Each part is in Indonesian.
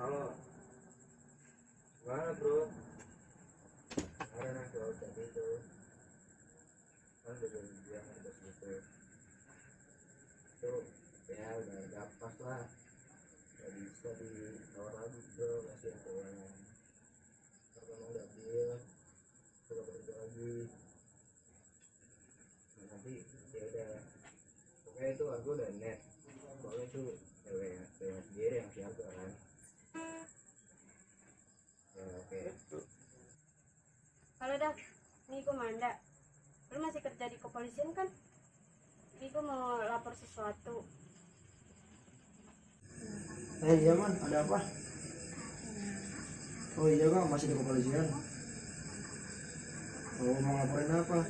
Halo, gimana bro? Kemarin aku tadi itu kan udah janjian bos gitu. Itu ya udah dapat lah. Gak bisa ditawar lagi bro, masih aku yang karena udah deal, sudah balik lagi. Nah, nanti ya udah, pokoknya itu aku udah net. Soalnya itu cewek sendiri yang siapa kan. Ya, oke. Halo Dak, ini gue Manda. Lu masih kerja di kepolisian kan? Ini gue mau lapor sesuatu. Iya man, ada apa? Oh iya bang, masih di kepolisian. Oh mau laporin apa?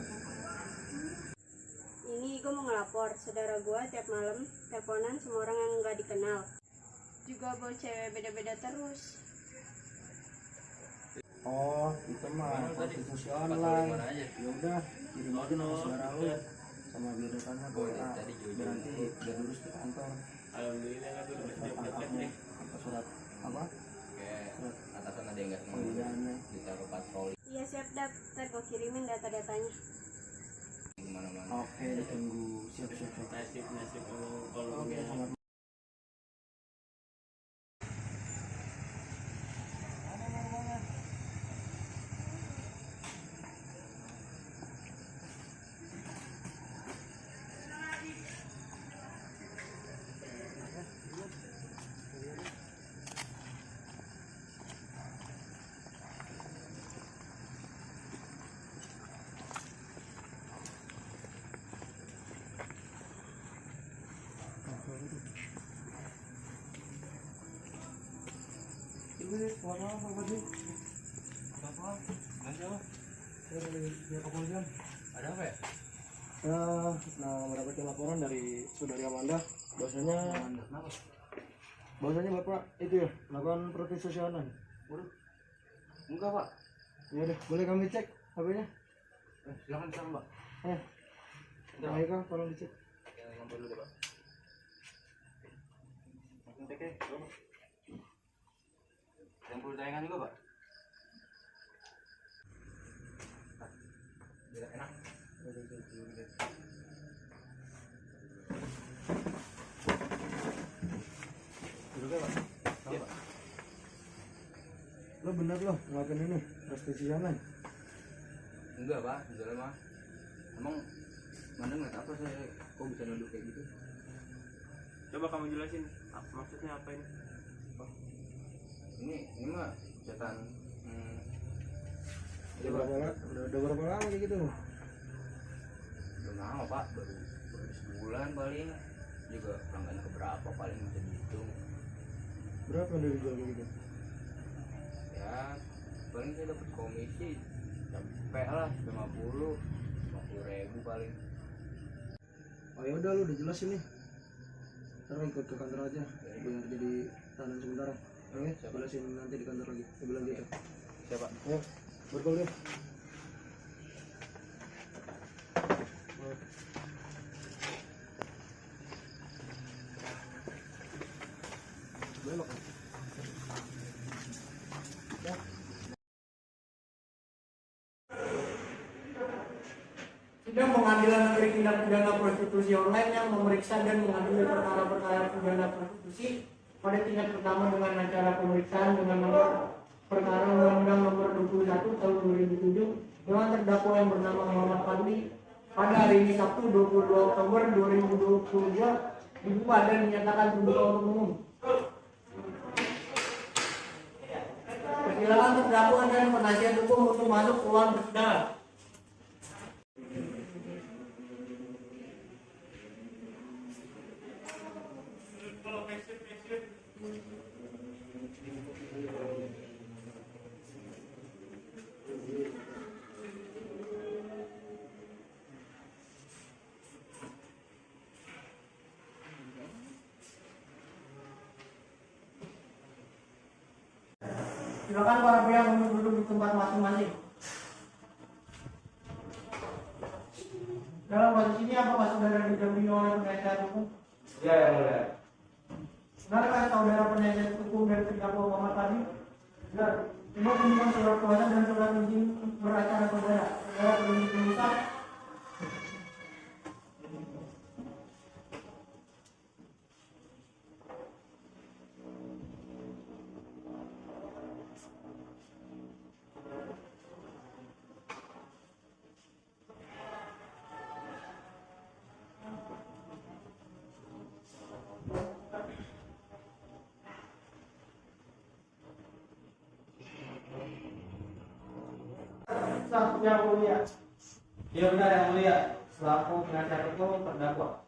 Ini gue mau ngelapor saudara gue tiap malam teleponan sama orang yang nggak dikenal. Juga bawa cewek beda-beda terus. Oh itu mah prostitusi online. Ya udah, kirim aja nama saudara lu sama biodatanya ke WA. Nanti dia lurus ke kantor. Alhamdulillah aku udah Surat tangkapnya, apa surat apa? Surat Atasan ada yang nggak seneng panggilannya. ditaruh patroli Iya siap Dak, ntar gue kirimin data-datanya. kemana-mana. Oke, ditunggu. Siap. nasib kalau Oke, selamat. Ini warna apa sih? Apa? Nanti apa? Ya dari pihak kepolisian. Ada apa ya? Nah mendapatkan laporan dari saudari Amanda, bahwasanya bapak itu ya melakukan prostitusi online. Waduh, enggak pak. Ya udah, boleh kami cek HP-nya? Silakan mbak. Ayo kang, tolong dicek. Yang nomor dulu deh pak. Langsung cek ya. Yang perlu tayangan juga pak. Biar enak. Duduk ya pak. Iya. Lo bener lo ngelakuin ini prostitusi online? Enggak pak, enggak mah. Emang mana nggak apa saya kok bisa nuduh kayak gitu? coba kamu jelasin maksudnya apa ini. Ini mah setan. Udah berapa lama kayak gitu? Belum lama pak, baru sebulan paling. Juga pelanggannya keberapa paling bisa dihitung. Berapa yang dijual kayak gitu? Ya paling saya dapat komisi sampai lah 50.000 paling. Oh ya udah, lu udah jelas ini. Ntar ikut ke kantor aja biar jadi tahanan sementara. Oke, jelasin nanti di kantor lagi. Saya bilang gitu. Siapa? Ayo, berkuliah. Belok. Sidang Pengadilan Negeri Tindak Pidana Prostitusi Online yang memeriksa dan mengadili perkara-perkara pidana prostitusi pada tingkat pertama dengan acara pemeriksaan dengan nomor perkara Undang-Undang Nomor 21 Tahun 2007 dengan terdakwa yang bernama Muhammad Fadli pada hari ini Sabtu 22 Oktober 2022 dibuka dan dinyatakan terbuka untuk umum. Persilakan terdakwa dan penasihat hukum untuk masuk ke ruang persidangan. Silakan para pihak untuk duduk di tempat masing-masing. Dalam kasus ini apakah saudara didampingi oleh penasihat hukum? Ya yang mulia. Benarkah saudara penasihat hukum dan terdakwa Muhammad tadi? Benar. Coba tunjukkan surat kuasa dan surat izin beracara saudara. Saudara perlu ditunjukkan. Sah yang mulia. Iya benar yang mulia, selaku penasihat hukum terdakwa.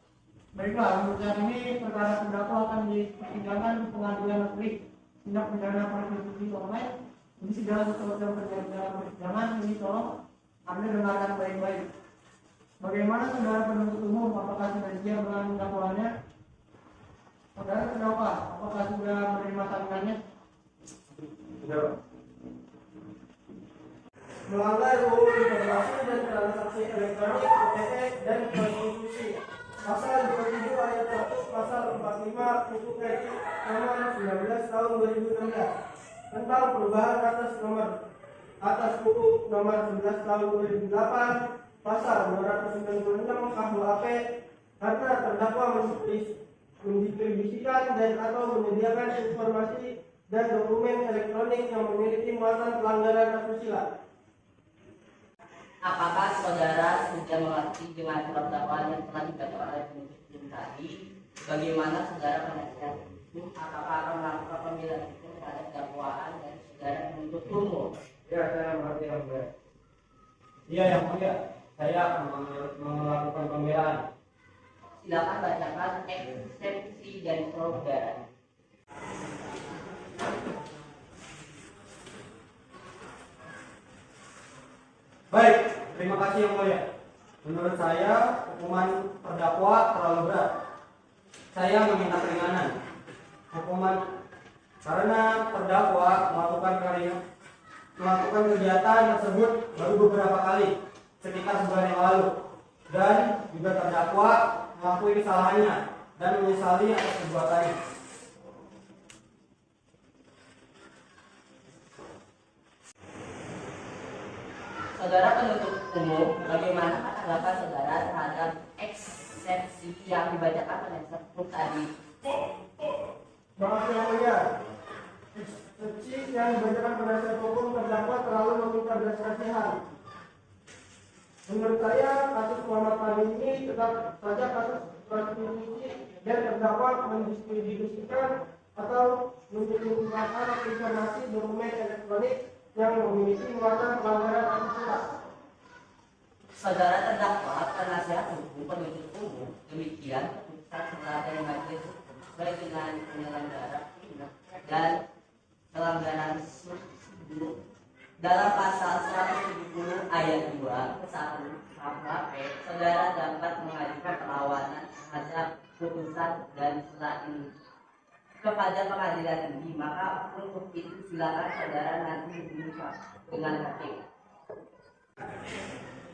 Baiklah, untuk saat ini perkara terdakwa akan disidangkan di pengadilan negeri tindak pidana prostitusi online. Ini segala sesuatu yang terjadi dalam persidangan ini tolong Anda dengarkan baik-baik. Bagaimana saudara penuntut umum, apakah sudah siap dengan dakwaannya? Saudara terdakwa, apakah sudah menerima salinannya? Sudah. Melanggar UU Informasi dan Transaksi Elektronik (ITE) dan Konstitusi. Pasal 27 ayat 1, pasal 45 UU RI nomor 19 tahun 2016 tentang perubahan atas UU nomor 11 tahun 2008, pasal 296 KUHP karena terdakwa mendistribusikan dan atau menyediakan informasi dan dokumen elektronik yang memiliki muatan pelanggaran asusila. Apakah saudara sudah mengerti dengan surat dakwaan yang telah dibacakan oleh penuntut umum tadi? Bagaimana saudara penasihat hukum apakah akan melakukan pembelaan hukum terhadap dakwaan dari saudara penuntut umum? Ya, saya mengerti yang mulia. Iya yang mulia, saya akan melakukan pembelaan. Silakan bacakan eksepsi dari saudara. Baik, terima kasih yang mulia. Menurut saya, hukuman terdakwa terlalu berat. Saya meminta keringanan. Hukuman karena terdakwa melakukan kegiatan tersebut baru beberapa kali, sekitar sebulan yang lalu, dan juga terdakwa mengakui kesalahannya dan menyesali atas perbuatannya. Saudara penuntut umum, bagaimana tanggapan saudara terhadap eksepsi yang dibacakan oleh penuntut tadi? Maaf yang mulia, eksepsi yang dibacakan penasihat hukum terdakwa terlalu meminta belas kasihan. Menurut saya, kasus Muhammad Fahmi ini tetap saja kasus prostitusi dan terdakwa mendistribusikan atau menyediakan informasi dokumen elektronik yang memiliki muatan pelanggaran asusila. Saudara terdakwa penasihat hukum penuntut umum, demikian keputusan setelah dari majelis hukum sesuai dengan penyelenggara dan pelanggaran tersebut dalam pasal 170 ayat 2 ke 1 KUHP, saudara dapat mengajukan perlawanan terhadap putusan dan setelah ini kepada pengadilan tinggi. Maka untuk itu silakan saudara nanti berbincang dengan hakim.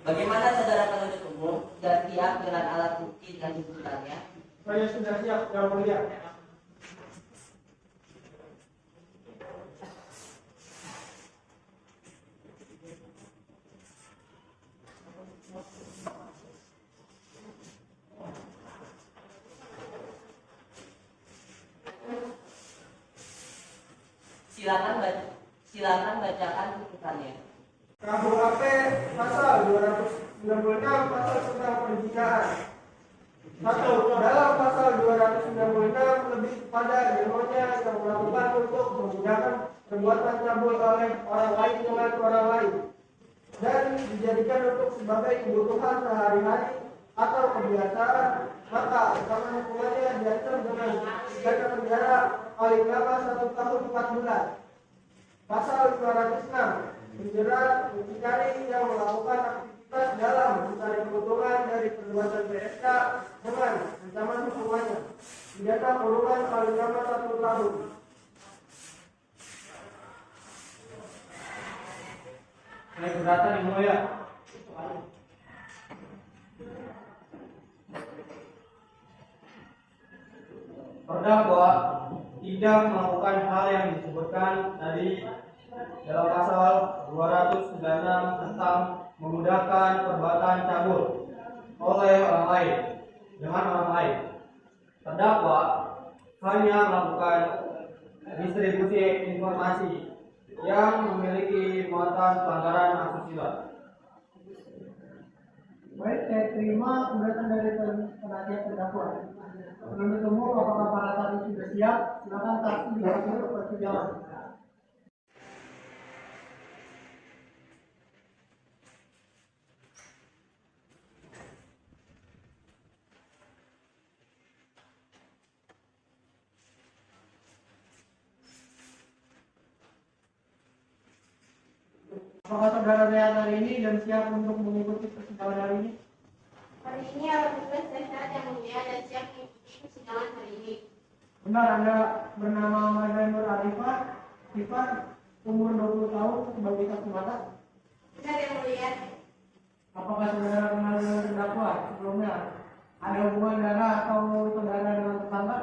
Bagaimana saudara penuntut umum, sudah siap dengan alat bukti dan tuntutannya? Saya sudah siap yang mulia. Silakan bacakan tuntutannya. KUHP pasal 296 pasal tentang perzinahan. 1. Dalam pasal 296 lebih pada ilmunya yang melakukan untuk menggunakan perbuatan cabul oleh orang lain dengan orang lain dan dijadikan untuk sebagai kebutuhan sehari-hari atau kebiasaan, maka ancaman hukumannya diancam dengan pidana penjara paling lama 1 tahun 4 bulan. Pasal 206 menjerat muncikari yang melakukan aktivitas dalam mencari keuntungan dari perbuatan PSK dengan ancaman hukumannya pidana kurungan paling lama 1 tahun. Saya keberatan yang mulia. Terdakwa tidak melakukan hal yang disebutkan tadi dalam pasal 296 tentang memudahkan perbuatan cabul oleh orang lain dengan orang lain. Terdakwa hanya melakukan distribusi informasi yang memiliki muatan pelanggaran asusila. Baik, saya terima gugatan dari penasihat terdakwa. Penuntut umum, apakah para saksi sudah siap? Silakan saksi dihadir ke persidangan. Apakah saudara sehat hari ini dan siap untuk mengikuti persidangan hari ini? Hari ini alhamdulillah saya sehat yang mulia dan siap mengikuti persidangan hari ini. Benar, Anda bernama Madani Nur Arifah, sifat umur 20 tahun, sebagai saksi mata. Benar yang mulia. Apakah saudara kenal dengan terdakwa sebelumnya? Ada hubungan darah atau saudara dengan tetangga?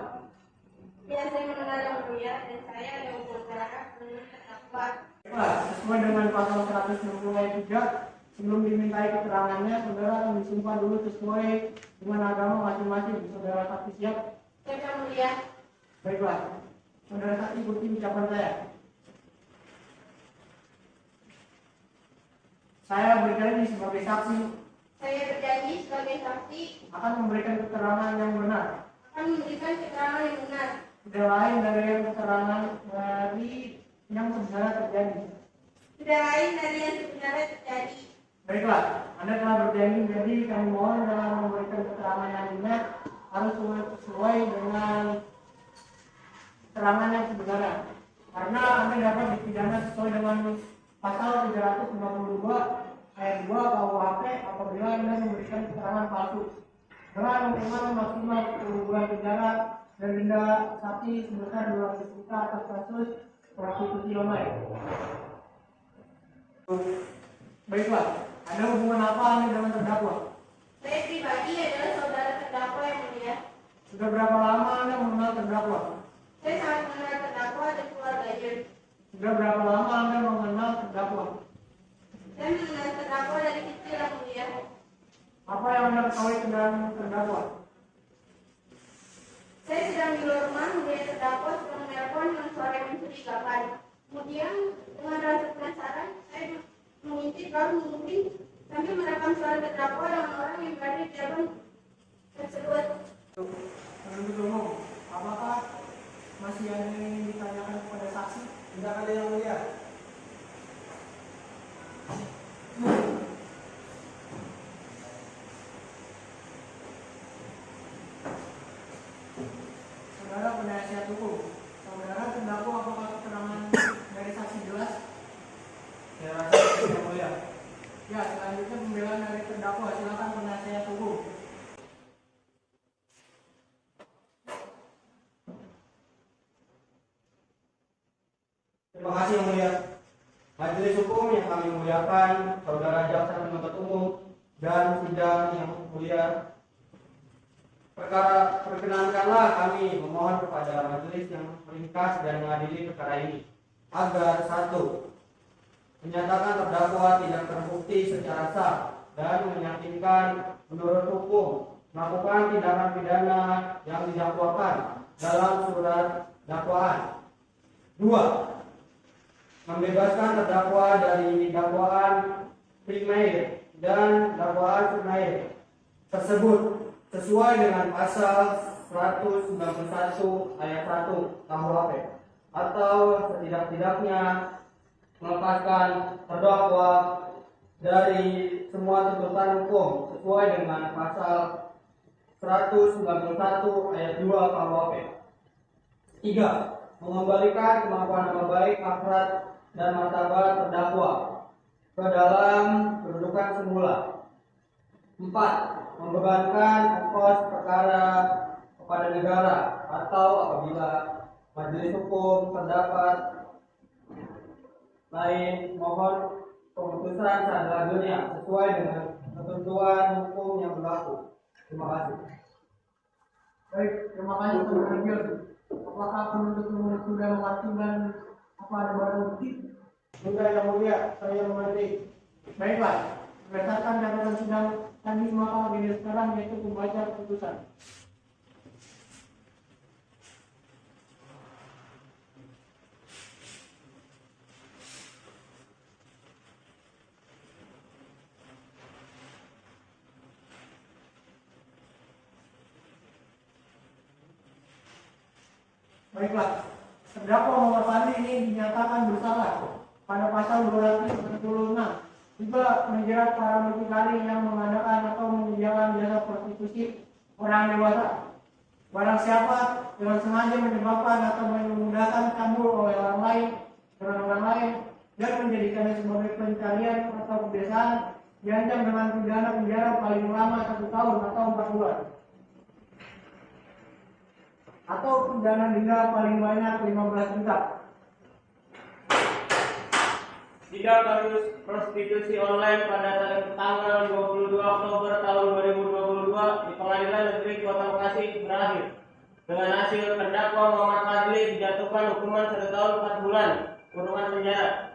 Ya, saya mengenal yang mulia dan saya ada hubungan darah dengan terdakwa. Baiklah, sesuai dengan pasal 160 ayat 3, sebelum dimintai keterangannya, saudara akan disumpah dulu sesuai dengan agama masing-masing. Saudara saksi siap? Siap yang mulia. Baiklah, saudara saksi ikuti ucapan saya. Saya berjanji sebagai saksi Saya berjanji sebagai saksi akan memberikan keterangan yang benar, akan memberikan keterangan yang benar, tidak lain dari keterangan dari yang sebenarnya terjadi. tidak lain dari yang sebenarnya terjadi. Baiklah, Anda telah berjanji, jadi kami mohon dalam memberikan keterangan yang benar harus sesuai dengan keterangan yang sebenarnya. Karena Anda dapat dipidana sesuai dengan pasal 352 ayat 2 KUHP apabila Anda memberikan keterangan palsu dengan hukuman maksimal 10 bulan penjara dan denda saksi sebesar 200 juta atas kasus prostitusi online. Baiklah, ada hubungan apa Anda dengan terdakwa? Saya pribadi adalah saudara terdakwa yang mulia. Sudah berapa lama Anda mengenal terdakwa? Saya sangat mengenal terdakwa dan keluarganya. Sudah berapa lama Anda mengenal terdakwa? Saya mengenal terdakwa dari kecil yang mulia. Apa yang Anda ketahui tentang terdakwa? Saya sedang di luar rumah melihat terdakwa sedang menelpon dengan suara yang mencurigakan. Kemudian dengan rasa penasaran, saya mengintip lalu menguping sambil merekam suara terdakwa dengan orang yang berada di dalam tersebut. Penuntut umum, apakah masih ada yang ingin ditanyakan kepada saksi? Tidak ada yang mulia. Saudara penasihat hukum, saudara terdakwa apakah keterangan dari saksi jelas? Saya rasa yang mulia. Ya, selanjutnya pembelaan dari terdakwa, silakan penasihat hukum. Terima kasih yang mulia. Majelis hukum yang kami muliakan, saudara jaksa penuntut umum dan sidang yang mulia, perkenankanlah kami memohon kepada majelis yang meringkas dan mengadili perkara ini agar 1. Menyatakan terdakwa tidak terbukti secara sah dan meyakinkan menurut hukum melakukan tindakan pidana yang didakwakan dalam surat dakwaan. 2. Membebaskan terdakwa dari dakwaan primer dan dakwaan sekunder tersebut sesuai dengan pasal 191 ayat 1 KUHP atau setidak-tidaknya melepaskan terdakwa dari semua tuntutan hukum sesuai dengan pasal 191 ayat 2 KUHP. 3. Mengembalikan kemampuan nama baik akhlak dan martabat terdakwa ke dalam kedudukan semula. 4. Membebankan ongkos perkara kepada negara atau apabila majelis hukum terdapat lain mohon keputusan seadil-adilnya sesuai dengan ketentuan hukum yang berlaku. Terima kasih. Baik, terima kasih saudara Gion. Apakah penuntut umum sudah memastikan apa ada barang bukti? Enggak, yang mulia, saya mengerti. Baiklah, berdasarkan catatan sidang tadi maka video sekarang yaitu pembaca putusan. Baiklah, terdakwa Muhammad Fadli ini dinyatakan bersalah pada pasal 246 juga menjerat para mucikari yang mengadakan atau menyediakan jasa prostitusi orang dewasa. Barang siapa dengan sengaja menyebabkan atau memudahkan cabul oleh orang lain dengan orang lain dan menjadikannya sebagai pencarian atau kebiasaan diancam dengan pidana penjara paling lama 1 tahun atau 4 bulan. Atau pidana denda paling banyak 15 juta. Sidang kasus prostitusi online pada tanggal 22 Oktober tahun 2022 di Pengadilan Negeri Kota Bekasi berakhir dengan hasil terdakwa Muhammad Fadli dijatuhkan hukuman 1 tahun 4 bulan kurungan penjara